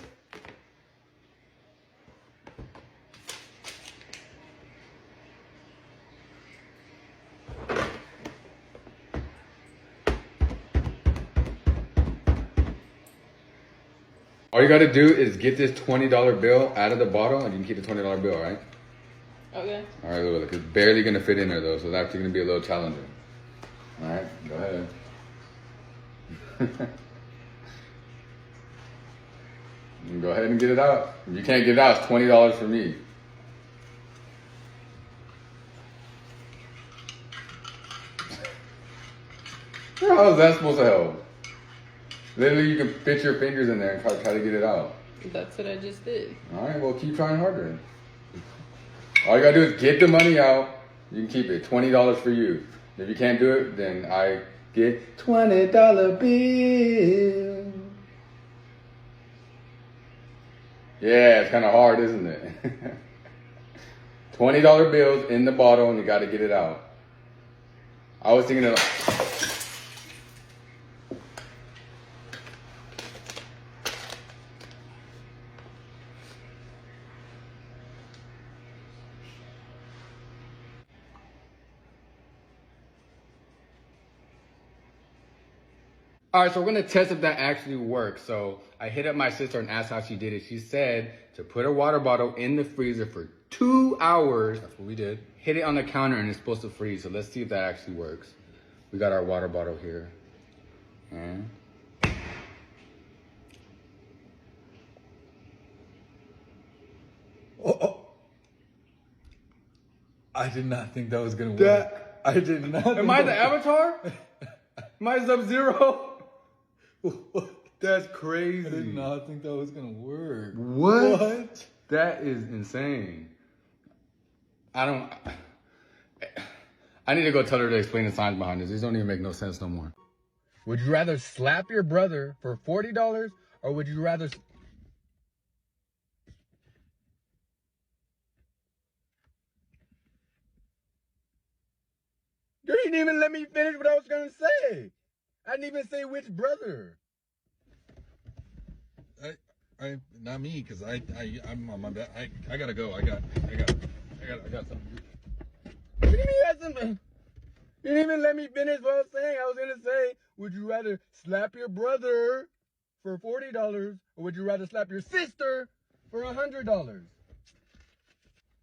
All you gotta do is get this $20 bill out of the bottle and you can keep the $20 bill, all right? Okay. All right, look, it's barely gonna fit in there though, so that's actually gonna be a little challenging. All right, go ahead. You can go ahead and get it out. If you can't get it out, it's $20 for me. How is that supposed to help? Literally, you can fit your fingers in there and try to get it out. That's what I just did. All right, well, keep trying harder. All you gotta do is get the money out. You can keep it. $20 for you. If you can't do it, then I get $20 bill. Yeah, it's kind of hard, isn't it? $20 bills in the bottle, and you got to get it out. I was thinking of. All right, so we're gonna test if that actually works. So I hit up my sister and asked how she did it. She said to put a water bottle in the freezer for 2 hours. That's what we did. Hit it on the counter and it's supposed to freeze. So let's see if that actually works. We got our water bottle here. I did not think that was gonna work. I did not. Am I the Avatar? Am I Sub-Zero? That's crazy. I did not think that was gonna work. What? That is insane. I need to go tell her to explain the science behind this. These don't even make no sense no more. Would you rather slap your brother for $40 or would you rather... You didn't even let me finish what I was going to say. I didn't even say which brother. I not me, because I'm on my back. I gotta go. I got something. You didn't even you didn't even let me finish what I was saying. I was going to say, would you rather slap your brother for $40 or would you rather slap your sister for $100? $40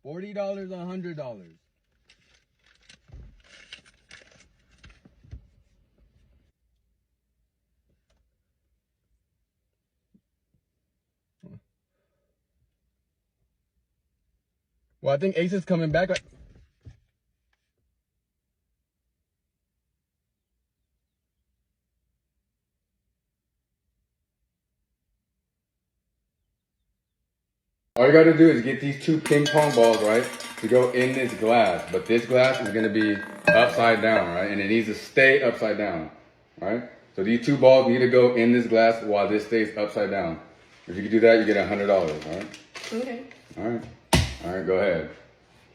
or $100? Well, I think Ace is coming back. All you gotta do is get these two ping pong balls, right, to go in this glass. But this glass is gonna be upside down, right? And it needs to stay upside down, right? So these two balls need to go in this glass while this stays upside down. If you can do that, you get $100, all right? Okay. All right, go ahead.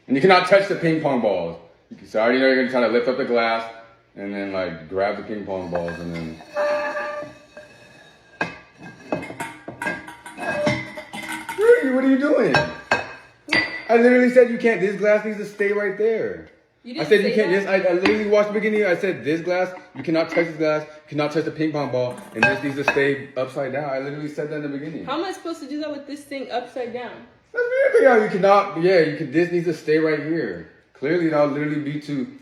And you cannot touch the ping pong balls. So I already know you're gonna try to lift up the glass and then like grab the ping pong balls and then. What are you doing? I literally said you can't. This glass needs to stay right there. I said you can't. Yes, I literally watched the beginning. I said this glass, you cannot touch this glass, you cannot touch the ping pong ball, and this needs to stay upside down. I literally said that in the beginning. How am I supposed to do that with this thing upside down? That's weird. Yeah, you cannot. Yeah, you can. This needs to stay right here. Clearly, that'll literally be too.